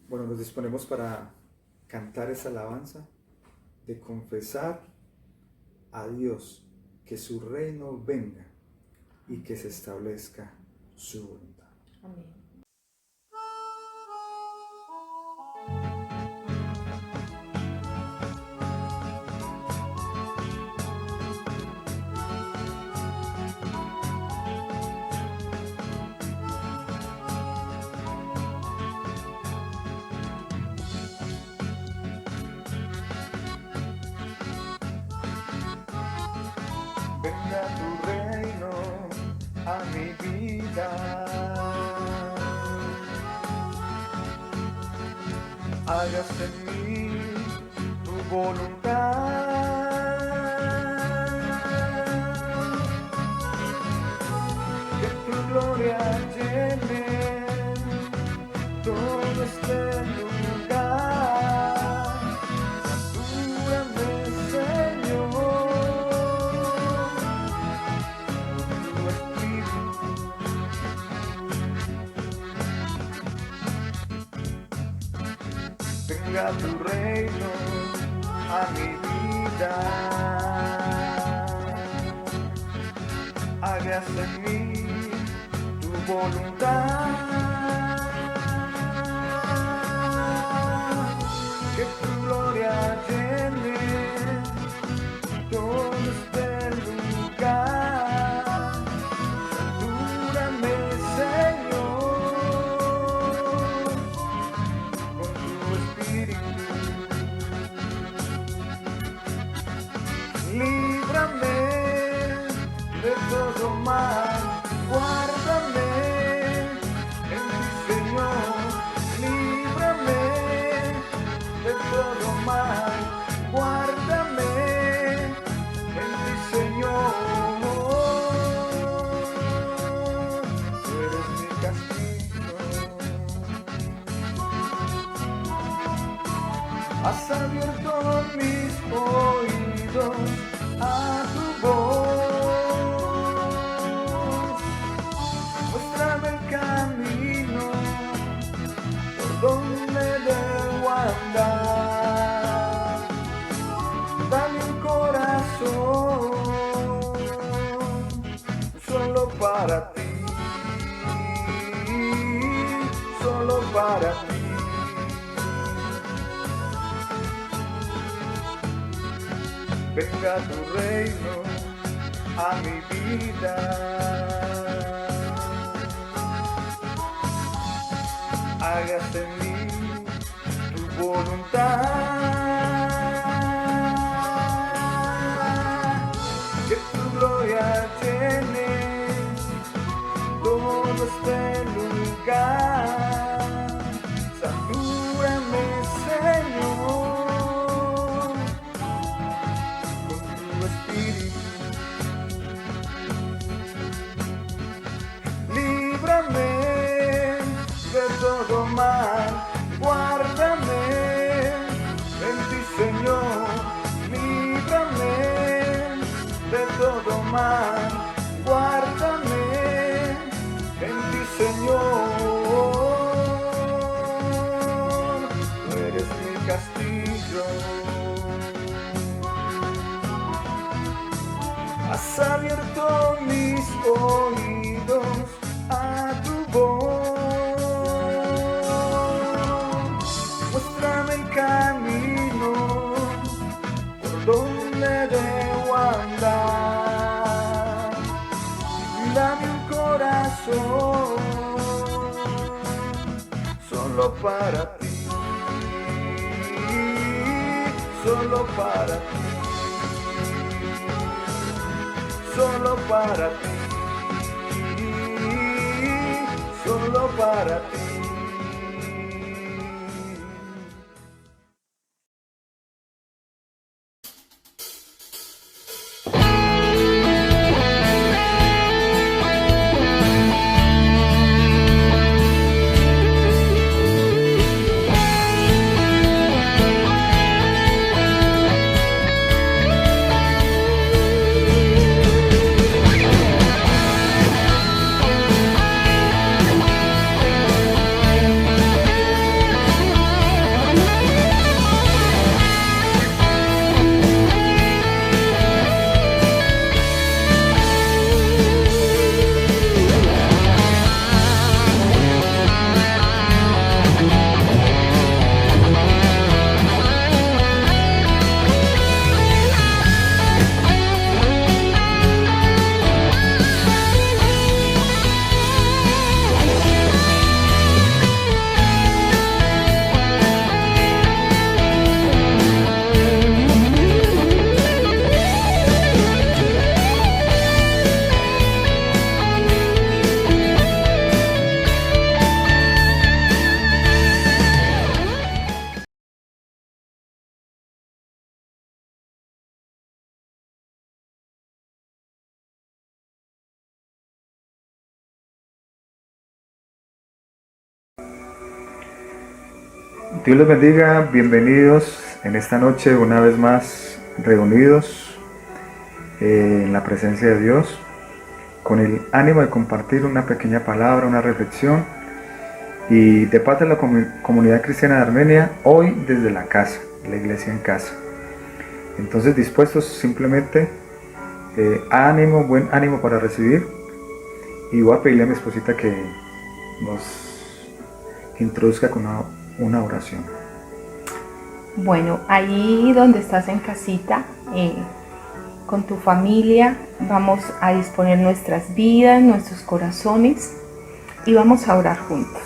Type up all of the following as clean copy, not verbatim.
Bueno, nos disponemos para cantar esa alabanza, de confesar a Dios que su reino venga y que se establezca su voluntad. Amén. Venga tu reino a mi vida, hágase en mí tu voluntad, que tu gloria llene todo este lugar. Satúrame, Señor, tu espíritu. Venga tu reino a mi vida, hágase en mí tu voluntad, que tu gloria llene todo este lugar. Satúrame, Señor, con tu espíritu. Líbrame de todo mal, guárdame en ti, Señor. Líbrame de todo mal, guárdame en ti, Señor. Tú eres mi castigo. Has abierto mis oídos a tu voz. Muéstrame el camino por donde debo andar. Dame un corazón solo para ti, solo para ti. Venga tu reino a mi vida, hágase en mí tu voluntad, que tu gloria llene todo este lugar. Satúrame, Señor, con tu espíritu. Líbrame de todo mal, guárdame en ti, Señor. Líbrame de todo mal, guárdame en ti, Señor. Tú eres mi castillo. Has abierto mis oídos a tu voz. Muéstrame el camino por donde debo andar. Dame un corazón solo para ti, solo para ti. Solo para ti, solo para ti. Dios les bendiga, bienvenidos en esta noche una vez más reunidos en la presencia de Dios con el ánimo de compartir una pequeña palabra, una reflexión y de parte de la comunidad cristiana de Armenia, hoy desde la casa, la iglesia en casa. Entonces dispuestos simplemente, ánimo, buen ánimo para recibir, y voy a pedirle a mi esposita que nos introduzca con una oración. Bueno, ahí donde estás en casita, con tu familia, vamos a disponer nuestras vidas, nuestros corazones y vamos a orar juntos.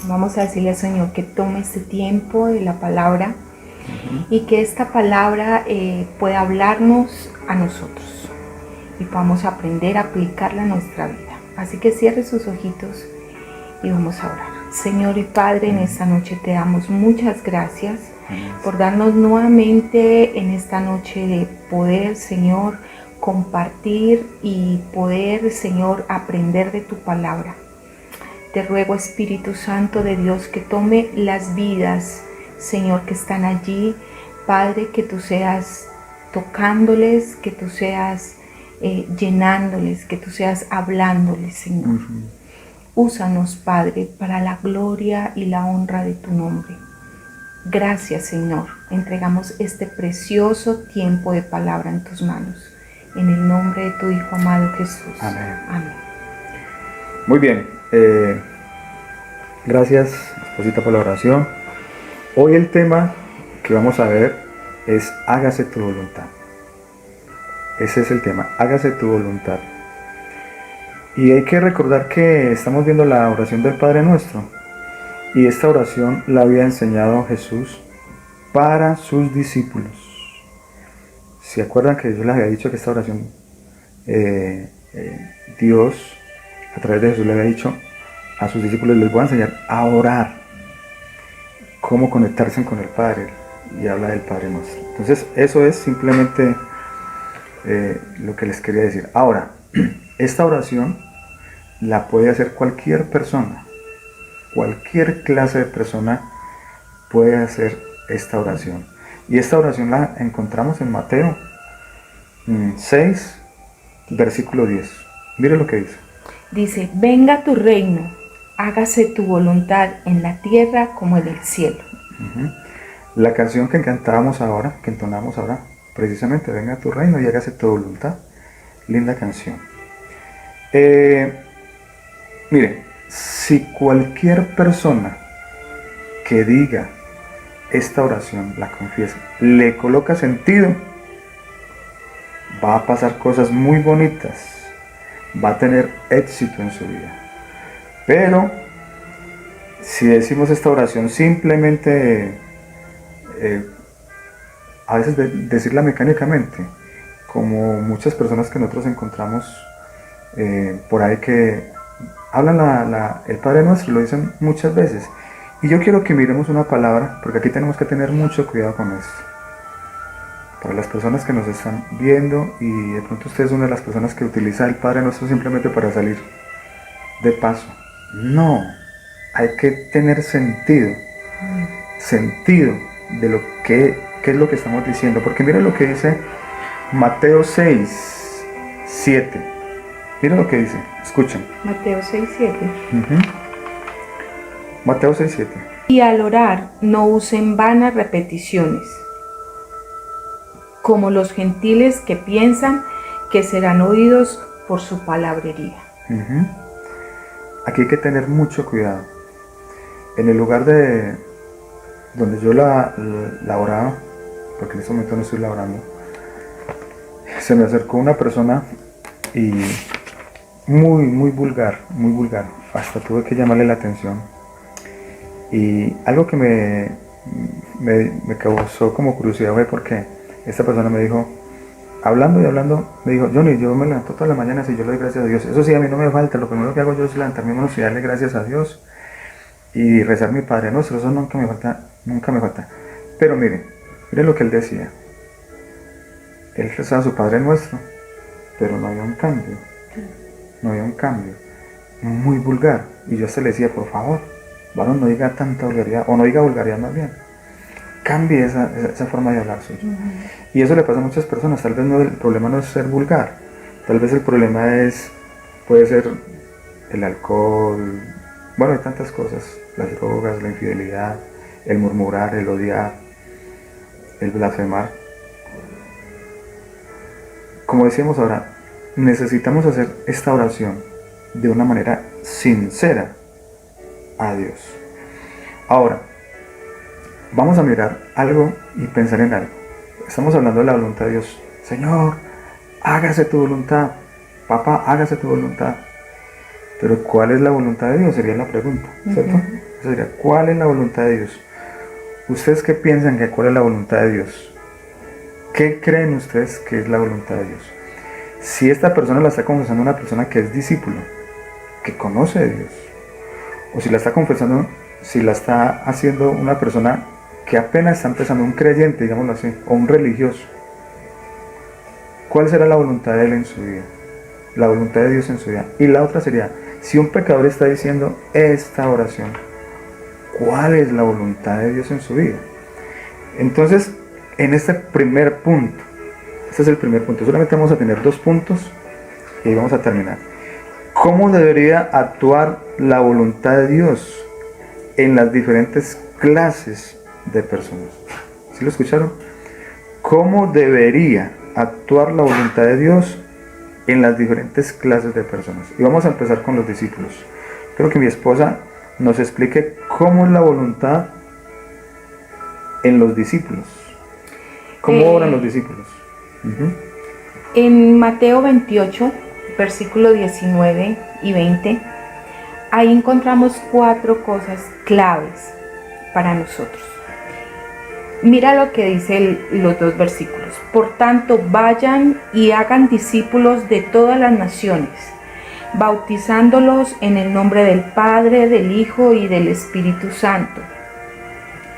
Vamos a decirle al Señor que tome este tiempo de la palabra y que esta palabra pueda hablarnos a nosotros y podamos aprender a aplicarla a nuestra vida. Así que cierre sus ojitos y vamos a orar. Señor y Padre, en esta noche te damos muchas gracias por darnos nuevamente en esta noche de poder, Señor, compartir y poder, Señor, aprender de tu palabra. Te ruego, Espíritu Santo de Dios, que tome las vidas, Señor, que están allí. Padre, que tú seas tocándoles, que tú seas llenándoles, que tú seas hablándoles, Señor. Úsanos, Padre, para la gloria y la honra de tu nombre. Gracias, Señor. Entregamos este precioso tiempo de palabra en tus manos. En el nombre de tu Hijo amado Jesús. Amén. Amén. Muy bien. Gracias, esposita, por la oración. Hoy el tema que vamos a ver es hágase tu voluntad. Ese es el tema, hágase tu voluntad. Y hay que recordar que estamos viendo la oración del Padre Nuestro. Y esta oración la había enseñado Jesús para sus discípulos. ¿Se acuerdan que yo les había dicho que esta oración Dios a través de Jesús le había dicho a sus discípulos: les voy a enseñar a orar, cómo conectarse con el Padre, y habla del Padre Nuestro? Entonces eso es simplemente lo que les quería decir. Ahora, esta oración la puede hacer cualquier persona. Cualquier clase de persona puede hacer esta oración. Y esta oración la encontramos en Mateo 6, versículo 10. Mire lo que dice. Dice: venga tu reino, hágase tu voluntad en la tierra como en el cielo. La canción que entonamos ahora, precisamente, venga tu reino y hágase tu voluntad. Linda canción. Mire, si cualquier persona que diga esta oración, la confiesa, le coloca sentido, va a pasar cosas muy bonitas, va a tener éxito en su vida. Pero si decimos esta oración simplemente, a veces decirla mecánicamente, como muchas personas que nosotros encontramos por ahí que hablan el Padre Nuestro, lo dicen muchas veces. Y yo quiero que miremos una palabra, porque aquí tenemos que tener mucho cuidado con esto. Para las personas que nos están viendo, y de pronto usted es una de las personas que utiliza el Padre Nuestro simplemente para salir de paso. No, hay que tener sentido de lo que es lo que estamos diciendo. Porque mira lo que dice Mateo 6, 7. Mira lo que dice, escuchen. Mateo 6, 7. Mateo 6, 7. Y al orar no usen vanas repeticiones, como los gentiles que piensan que serán oídos por su palabrería. Aquí hay que tener mucho cuidado. En el lugar de donde yo la oraba, porque en este momento no estoy laborando, se me acercó una persona y muy vulgar, hasta tuve que llamarle la atención. Y algo que me causó como curiosidad fue porque esta persona me dijo, hablando, me dijo: Johnny, yo me levanto todas las mañanas y yo le doy gracias a Dios. Eso sí, a mí no me falta, lo primero que hago yo es levantar mi manos y darle gracias a Dios y rezar mi Padre Nuestro, eso nunca me falta. Pero mire lo que él decía. Él rezaba su Padre Nuestro, pero no había un cambio, muy vulgar. Y yo se le decía: por favor, varón, no diga tanta vulgaridad, o no diga vulgaridad más bien. Cambie esa forma de hablar suya. Y eso le pasa a muchas personas. Tal vez el problema no es ser vulgar, tal vez el problema puede ser el alcohol, bueno, hay tantas cosas, las drogas, la infidelidad, el murmurar, el odiar, el blasfemar. Como decíamos ahora, necesitamos hacer esta oración de una manera sincera a Dios. Ahora, vamos a mirar algo y pensar en algo. Estamos hablando de la voluntad de Dios. Señor, hágase tu voluntad. Papá, hágase tu voluntad. Pero ¿cuál es la voluntad de Dios? Sería la pregunta, ¿cierto? Sería, ¿cuál es la voluntad de Dios? ¿Ustedes qué piensan que cuál es la voluntad de Dios? ¿Qué creen ustedes que es la voluntad de Dios? Si esta persona la está confesando una persona que es discípulo, que conoce de Dios, o si la está confesando, si la está haciendo una persona que apenas está empezando, un creyente, digámoslo así, o un religioso, ¿cuál será la voluntad de él en su vida? La voluntad de Dios en su vida. Y la otra sería, si un pecador está diciendo esta oración, ¿cuál es la voluntad de Dios en su vida? Entonces, en este primer punto, este es el primer punto, solamente vamos a tener 2 puntos y ahí vamos a terminar. ¿Cómo debería actuar la voluntad de Dios en las diferentes clases de personas? ¿Sí lo escucharon? ¿Cómo debería actuar la voluntad de Dios en las diferentes clases de personas? Y vamos a empezar con los discípulos. Creo que mi esposa nos explique cómo es la voluntad en los discípulos. ¿Cómo oran los discípulos? En Mateo 28, versículo 19 y 20, ahí encontramos 4 cosas claves para nosotros. Mira lo que dice los 2 versículos. Por tanto, vayan y hagan discípulos de todas las naciones, bautizándolos en el nombre del Padre, del Hijo y del Espíritu Santo,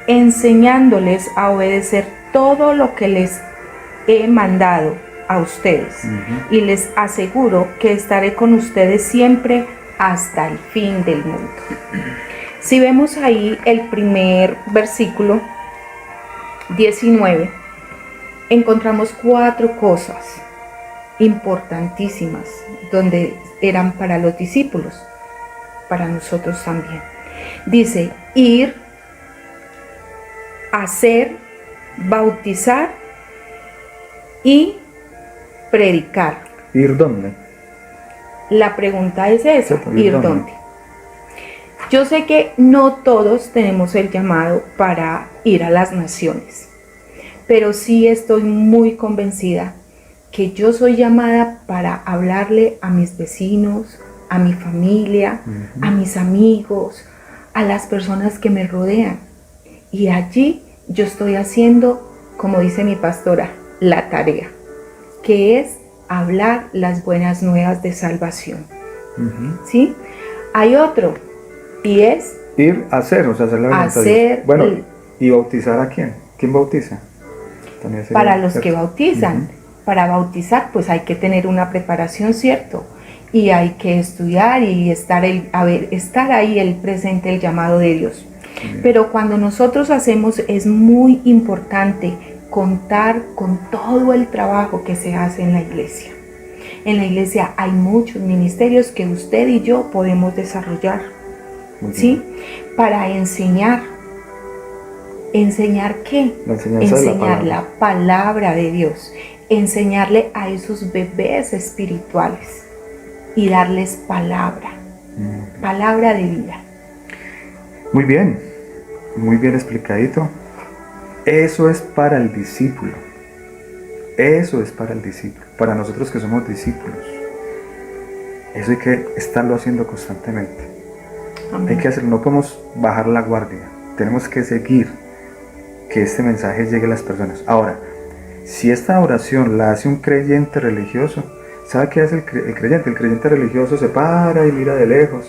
enseñándoles a obedecer todo lo que les he mandado a ustedes. Y les aseguro que estaré con ustedes siempre hasta el fin del mundo. Si vemos ahí el primer versículo 19, encontramos 4 cosas importantísimas donde eran para los discípulos, para nosotros también. Dice, ir, hacer, bautizar y predicar. ¿Ir dónde? La pregunta es esa, ¿ir dónde? dónde? Yo sé que no todos tenemos el llamado para ir a las naciones, pero sí estoy muy convencida que yo soy llamada para hablarle a mis vecinos, a mi familia, a mis amigos, a las personas que me rodean. Y allí yo estoy haciendo, como dice mi pastora, la tarea, que es hablar las buenas nuevas de salvación. ¿Sí? Hay otro, y es ir a hacer, o sea, hacer la voluntad de Dios. Bueno, ¿y bautizar a quién? ¿Quién bautiza? Para los que bautizan. Para bautizar, pues hay que tener una preparación, ¿cierto? Y hay que estudiar y estar ahí el presente, el llamado de Dios. Pero cuando nosotros hacemos, es muy importante contar con todo el trabajo que se hace en la iglesia. En la iglesia hay muchos ministerios que usted y yo podemos desarrollar, ¿sí? Para enseñar. ¿Enseñar qué? Enseñar la palabra de Dios. Enseñarle a esos bebés espirituales y darles palabra de vida. Muy bien explicadito. Eso es para el discípulo. Eso es para el discípulo. Para nosotros que somos discípulos. Eso hay que estarlo haciendo constantemente. Amén. Hay que hacerlo, no podemos bajar la guardia. Tenemos que seguir que este mensaje llegue a las personas. Ahora, si esta oración la hace un creyente religioso, ¿sabe qué hace el creyente? El creyente religioso se para y mira de lejos.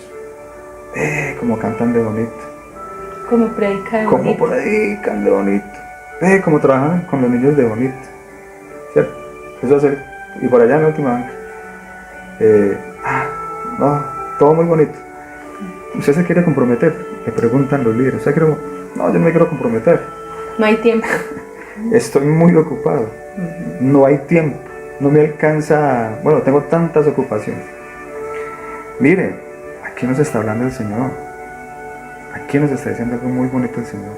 Como cantan de bonito. Como predican de bonito. Como predican de bonito. Como trabajan con los niños de bonito. ¿Cierto? Eso hace. Y por allá en la última banca. No, todo muy bonito. Usted se quiere comprometer. le preguntan los líderes, no, yo no me quiero comprometer. No hay tiempo. Estoy muy ocupado. No hay tiempo. No me alcanza, bueno, tengo tantas ocupaciones. Mire, aquí nos está hablando el Señor. Aquí nos está diciendo algo muy bonito el Señor.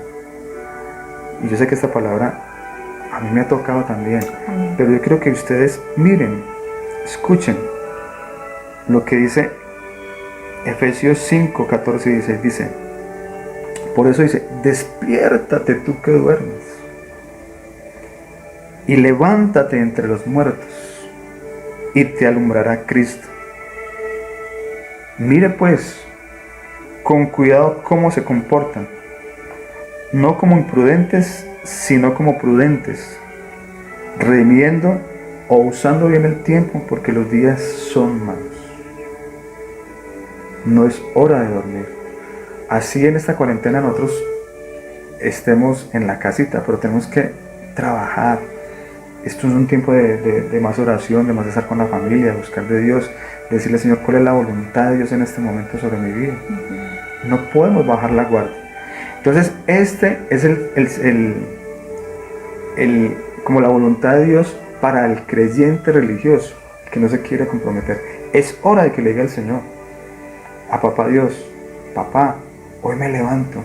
Y yo sé que esta palabra a mí me ha tocado también. Amén. Pero yo quiero que ustedes miren, escuchen lo que dice Efesios 5, 14 y 16. Dice, por eso dice, despiértate tú que duermes y levántate entre los muertos y te alumbrará Cristo. Mire pues con cuidado cómo se comportan, no como imprudentes, sino como prudentes, redimiendo o usando bien el tiempo, porque los días son malos. No es hora de dormir. Así en esta cuarentena nosotros estemos en la casita, pero tenemos que trabajar. Esto es un tiempo de más oración, de más estar con la familia, de buscar de Dios, de decirle, Señor, ¿cuál es la voluntad de Dios en este momento sobre mi vida? No podemos bajar la guardia. Entonces, este es como la voluntad de Dios para el creyente religioso que no se quiere comprometer. Es hora de que le diga al Señor, a papá Dios, papá, hoy me levanto,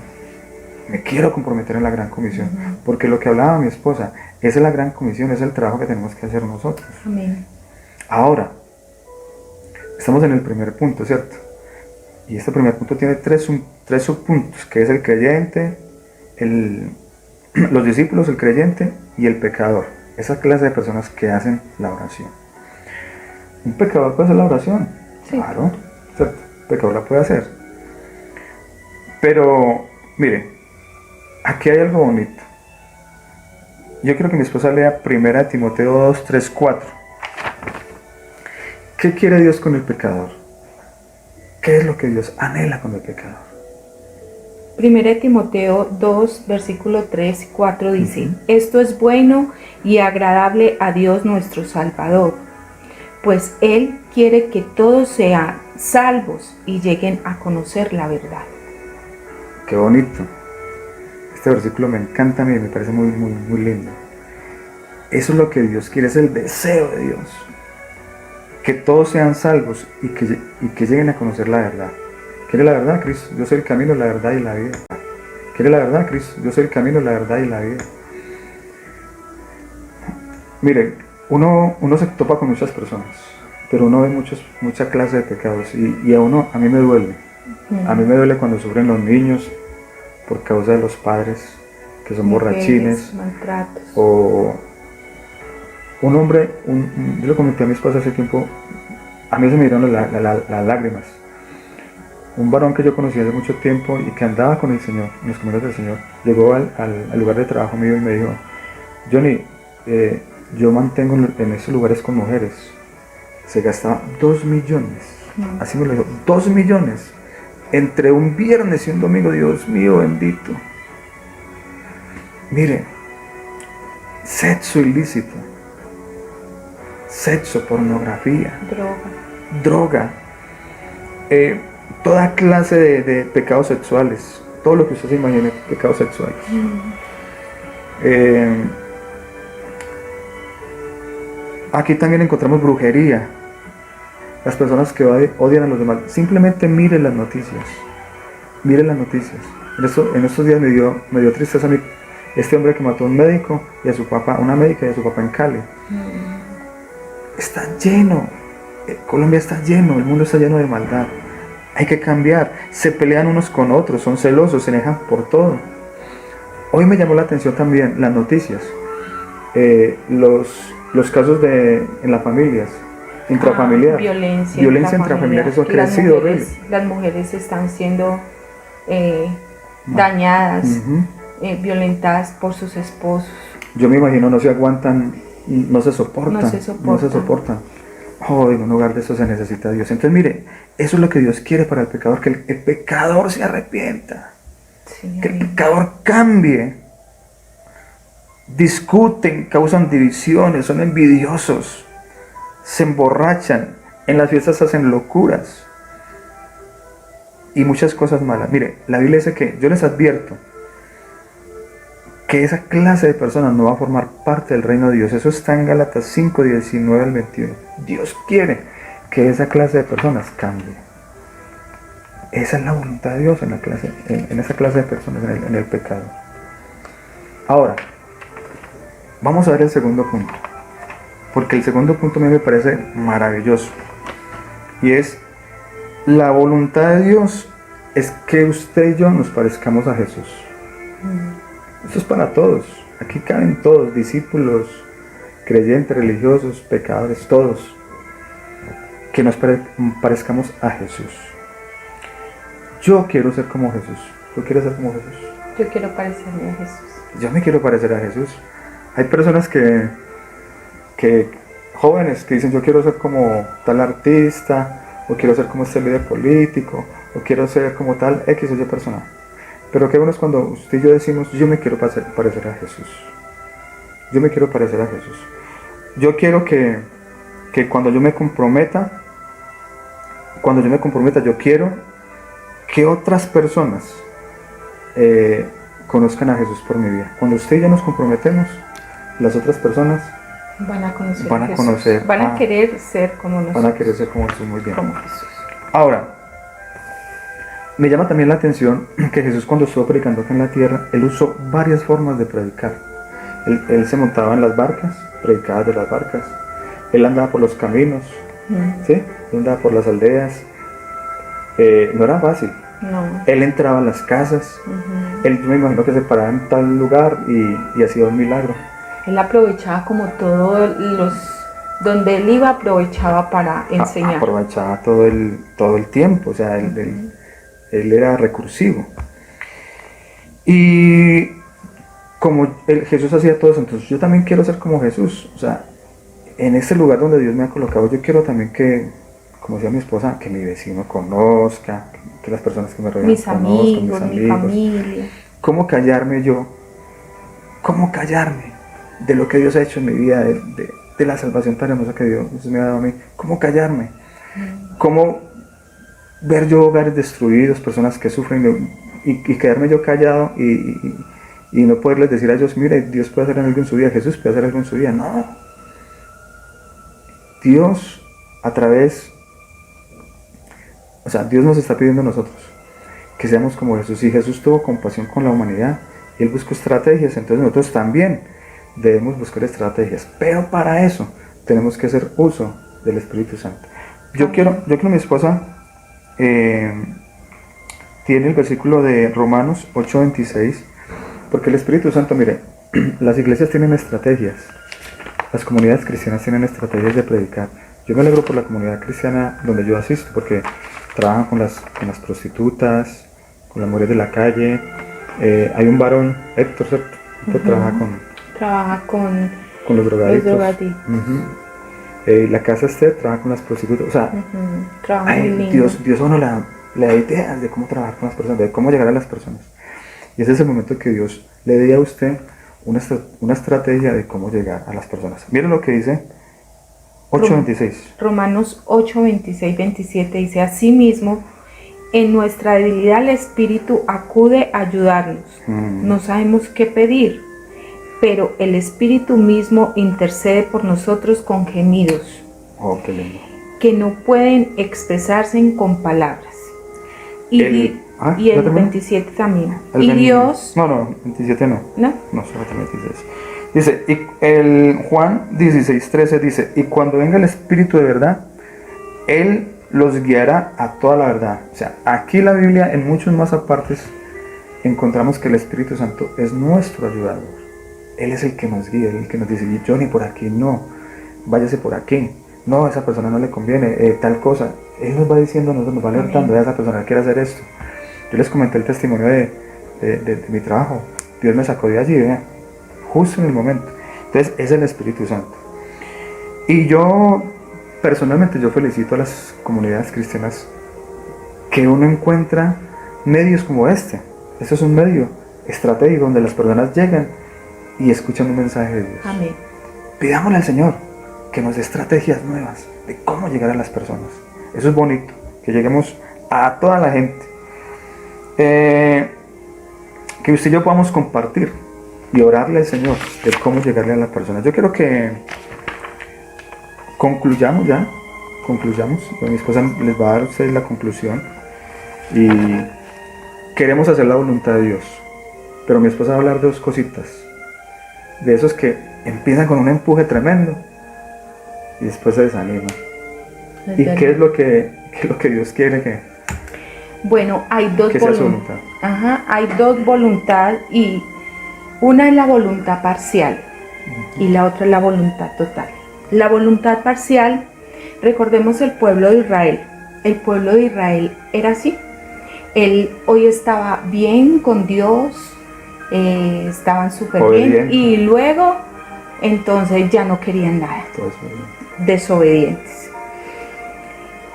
me quiero comprometer en la gran comisión, porque lo que hablaba mi esposa, esa es la gran comisión, es el trabajo que tenemos que hacer nosotros. Amén. Ahora, estamos en el primer punto, ¿cierto? Y este primer punto tiene tres subpuntos, que es el creyente, los discípulos, el creyente y el pecador. Esa clase de personas que hacen la oración. ¿Un pecador puede hacer la oración? Sí. Claro, ¿cierto? El pecador la puede hacer. Pero, mire, aquí hay algo bonito. Yo quiero que mi esposa lea 1 Timoteo 2, 3, 4. ¿Qué quiere Dios con el pecador? ¿Qué es lo que Dios anhela con el pecador? 1 Timoteo 2, versículo 3 y 4 dice, esto es bueno y agradable a Dios nuestro Salvador, pues Él quiere que todos sean salvos y lleguen a conocer la verdad. Qué bonito. Este versículo me encanta a mí, me parece muy, muy, muy lindo. Eso es lo que Dios quiere, es el deseo de Dios. Que todos sean salvos y que lleguen a conocer la verdad. ¿Quiere la verdad, Cristo? Yo soy el camino, la verdad y la vida. ¿Quiere la verdad, Cristo? Yo soy el camino, la verdad y la vida. Mire, uno se topa con muchas personas, pero uno ve mucha clase de pecados y a mí me duele. A mí me duele cuando sufren los niños por causa de los padres que son borrachines, maltratos. O un hombre, yo le comenté a mi esposa hace tiempo, a mí se me dieron las lágrimas. Un varón que yo conocí hace mucho tiempo y que andaba con el Señor, en los caminos del Señor, llegó al lugar de trabajo mío y me dijo, Johnny, yo mantengo en esos lugares con mujeres. Se gastaba 2 millones, así me lo dijo, 2 millones, entre un viernes y un domingo. Dios mío bendito. Mire, sexo ilícito, sexo, pornografía, droga, toda clase de pecados sexuales, todo lo que usted se imagine, pecados sexuales. Aquí también encontramos brujería, las personas que odian a los demás. Simplemente mire las noticias, mire las noticias. En estos días me dio tristeza a mí este hombre que mató a un médico y a su papá, una médica y a su papá en Cali. Está lleno, Colombia está lleno, el mundo está lleno de maldad. Hay que cambiar. Se pelean unos con otros, son celosos, se dejan por todo. Hoy me llamó la atención también las noticias, los casos en las familias, intrafamiliar, violencia intrafamiliar, eso ha crecido horrible. Las mujeres están siendo dañadas, violentadas por sus esposos. Yo me imagino, no se aguantan, no se soportan. Oh, en un lugar de eso se necesita Dios. Entonces mire, eso es lo que Dios quiere para el pecador, que el pecador se arrepienta, que el pecador cambie. Discuten, causan divisiones, son envidiosos, se emborrachan, en las fiestas hacen locuras. y muchas cosas malas. Mire, la Biblia dice que yo les advierto que esa clase de personas no va a formar parte del reino de Dios. Eso está en Gálatas 5, 19 al 21. Dios quiere que esa clase de personas cambie. Esa es la voluntad de Dios en esa clase de personas, en el pecado. Ahora, vamos a ver el segundo punto, porque el segundo punto a mí me parece maravilloso, y es: la voluntad de Dios es que usted y yo nos parezcamos a Jesús. Esto es para todos, aquí caben todos, discípulos, creyentes, religiosos, pecadores, todos, que nos parezcamos a Jesús. Yo quiero ser como Jesús. ¿Tú quieres ser como Jesús? Yo quiero parecerme a Jesús. Yo me quiero parecer a Jesús. Hay personas jóvenes que dicen: yo quiero ser como tal artista, o quiero ser como este líder político, o quiero ser como tal X o Y persona. Pero qué bueno es cuando usted y yo decimos: yo me quiero parecer a Jesús. Yo me quiero parecer a Jesús. Yo quiero que cuando yo me comprometa, yo quiero que otras personas conozcan a Jesús por mi vida. Cuando usted y yo nos comprometemos, las otras personas van a conocer van a Jesús. conocer, van a querer ser como nosotros. Van a querer ser como Jesús, muy bien. Como Jesús. Ahora, me llama también la atención que Jesús, cuando estuvo predicando acá en la tierra, Él usó varias formas de predicar. Él se montaba en las barcas, predicaba de las barcas. Él andaba por los caminos, ¿sí? Él andaba por las aldeas. No era fácil. No. Él entraba a las casas. Él, me imagino que se paraba en tal lugar y hacía un milagro. Él aprovechaba como todos donde él iba, aprovechaba para enseñar. Aprovechaba todo el tiempo, o sea, él era recursivo. Y como Jesús hacía todo eso, entonces yo también quiero ser como Jesús. O sea, en ese lugar donde Dios me ha colocado, yo quiero también que, como decía mi esposa, que mi vecino conozca, que las personas que me rodean conozcan, mis amigos, mi familia. ¿Cómo callarme yo? ¿Cómo callarme de lo que Dios ha hecho en mi vida, de la salvación tan hermosa que Dios me ha dado a mí? ¿Cómo callarme? ¿Cómo ver yo hogares destruidos, personas que sufren, y quedarme yo callado y no poderles decir a ellos: mire, Dios puede hacer algo en su vida, Jesús puede hacer algo en su vida? No. Dios, Dios nos está pidiendo a nosotros que seamos como Jesús. Y Jesús tuvo compasión con la humanidad y Él buscó estrategias. Entonces nosotros también debemos buscar estrategias, pero para eso tenemos que hacer uso del Espíritu Santo. Yo quiero mi esposa tiene el versículo de Romanos 8:26, porque el Espíritu Santo, mire, las iglesias tienen estrategias, las comunidades cristianas tienen estrategias de predicar. Yo me alegro por la comunidad cristiana donde yo asisto, porque trabajan con las prostitutas, con las mujeres de la calle. Hay un varón, Héctor, ¿cierto? Trabaja con los drogadictos. La casa Esther trabaja con las prostitutas. O sea, Dios a uno le da ideas de cómo trabajar con las personas, de cómo llegar a las personas. Y ese es el momento que Dios le dé a usted una estrategia de cómo llegar a las personas. Miren lo que dice 8:26. Romanos 8:26, 27 dice: asimismo, en nuestra debilidad el Espíritu acude a ayudarnos. No sabemos qué pedir, pero el Espíritu mismo intercede por nosotros con gemidos qué lindo, que no pueden expresarse con palabras. Y el 27 también. Dios... No, 27 no. ¿No? No, solo 26. Dice, y el Juan 16:13 dice: y cuando venga el Espíritu de verdad, Él los guiará a toda la verdad. O sea, aquí la Biblia, en muchos más apartes, encontramos que el Espíritu Santo es nuestro ayudador. Él es el que nos guía, el que nos dice: Johnny, por aquí no, váyase por aquí, no, a esa persona no le conviene, tal cosa. Él nos va diciendo, nos va alertando: a esa persona quiere hacer esto. Yo les comenté el testimonio de mi trabajo. Dios me sacó de allí, vean, justo en el momento. Entonces es el Espíritu Santo. Y yo personalmente felicito a las comunidades cristianas que uno encuentra medios como este. Eso es un medio estratégico donde las personas llegan y escuchan un mensaje de Dios. Amén. Pidámosle al Señor que nos dé estrategias nuevas de cómo llegar a las personas. Eso es bonito, que lleguemos a toda la gente. que usted y yo podamos compartir y orarle al Señor de cómo llegarle a la persona. Yo quiero que concluyamos. Mi esposa les va a dar a ustedes la conclusión y queremos hacer la voluntad de Dios, pero mi esposa va a hablar de dos cositas, de esos que empiezan con un empuje tremendo y después se desaniman. ¿Y qué es lo que Dios quiere que? Bueno, hay dos voluntades. Hay dos voluntades, y una es la voluntad parcial y la otra es la voluntad total. La voluntad parcial, recordemos el pueblo de Israel. El pueblo de Israel era así. Él hoy estaba bien con Dios, estaban súper bien, y luego entonces ya no querían nada. Desobedientes.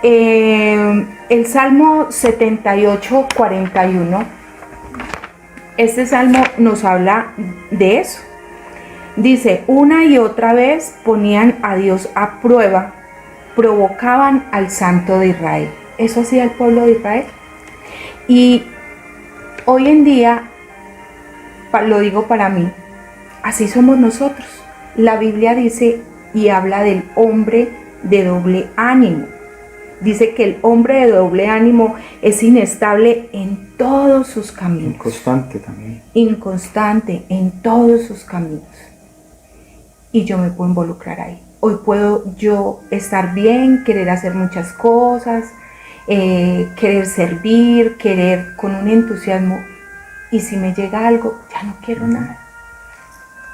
El Salmo 78, 41, este salmo nos habla de eso. Dice: una y otra vez ponían a Dios a prueba, provocaban al Santo de Israel. Eso hacía el pueblo de Israel. Y hoy en día, lo digo para mí, así somos nosotros. La Biblia dice y habla del hombre de doble ánimo. Dice que el hombre de doble ánimo es inestable en todos sus caminos. Inconstante también. Inconstante en todos sus caminos. Y yo me puedo involucrar ahí. Hoy puedo yo estar bien, querer hacer muchas cosas, querer servir, querer con un entusiasmo. Y si me llega algo, ya no quiero nada.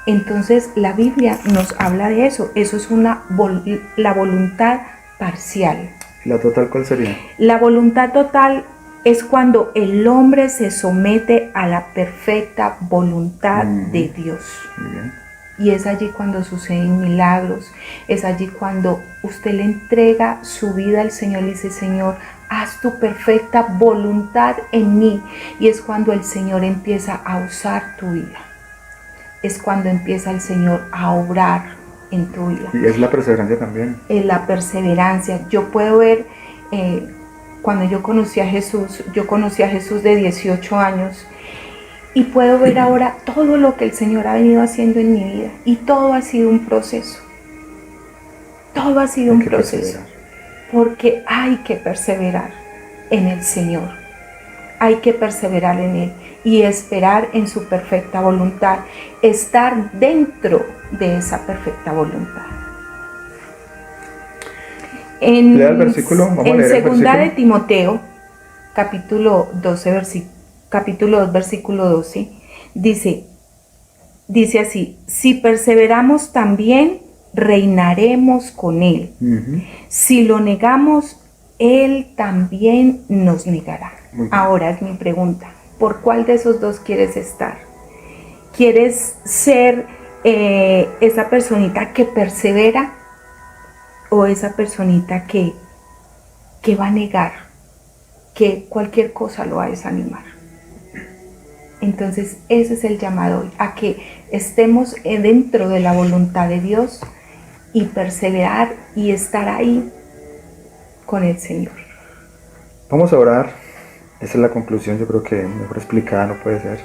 Entonces la Biblia nos habla de eso. Eso es la voluntad parcial. ¿La total cuál sería? La voluntad total es cuando el hombre se somete a la perfecta voluntad de Dios. Muy bien. Y es allí cuando suceden milagros, es allí cuando usted le entrega su vida al Señor y dice: Señor, haz tu perfecta voluntad en mí. Y es cuando el Señor empieza a usar tu vida. Es cuando empieza el Señor a obrar en tu vida. Y es la perseverancia también. Es la perseverancia. Yo puedo ver, cuando yo conocí a Jesús de 18 años, y puedo ver ahora todo lo que el Señor ha venido haciendo en mi vida. Y todo ha sido un proceso. Todo ha sido un proceso. Porque hay que perseverar en el Señor. Hay que perseverar en Él y esperar en su perfecta voluntad. Estar dentro de esa perfecta voluntad. Lea el versículo. Vamos a leer el segunda versículo. de Timoteo, capítulo 2, versículo 12, dice así: si perseveramos también, reinaremos con Él. Si lo negamos, Él también nos negará. Ahora es mi pregunta: ¿por cuál de esos dos quieres estar? ¿Quieres ser esa personita que persevera, o esa personita que va a negar, que cualquier cosa lo va a desanimar? Entonces ese es el llamado hoy, a que estemos dentro de la voluntad de Dios y perseverar y estar ahí con el Señor. Vamos a orar. Esa es la conclusión. Yo creo que mejor explicada no puede ser.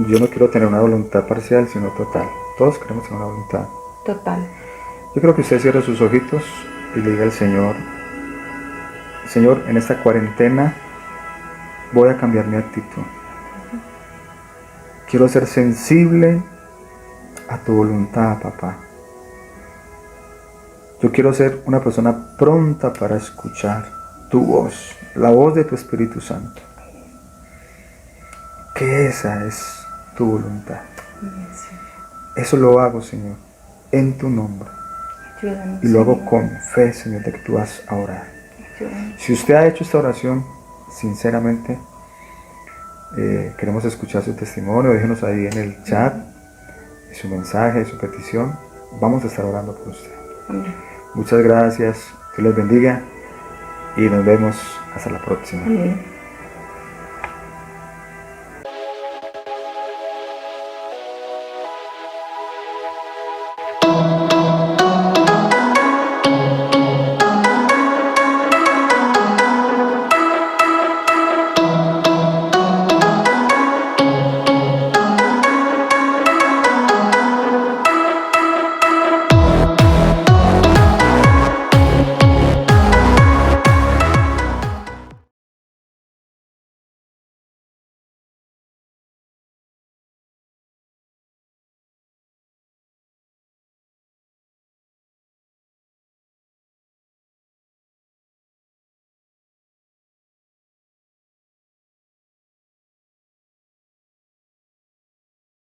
Yo no quiero tener una voluntad parcial, sino total. Todos queremos tener una voluntad total. Yo creo que usted cierre sus ojitos y le diga al Señor: Señor, en esta cuarentena voy a cambiar mi actitud. Quiero ser sensible a tu voluntad, papá. Yo quiero ser una persona pronta para escuchar tu voz, la voz de tu Espíritu Santo. Que esa es tu voluntad. Eso lo hago, Señor, en tu nombre. Y lo hago con fe, Señor, de que tú vas a orar. Si usted ha hecho esta oración, sinceramente, queremos escuchar su testimonio. Déjenos ahí en el chat su mensaje, su petición. Vamos a estar orando por usted. Amén. Muchas gracias. Dios les bendiga y nos vemos hasta la próxima. Amén.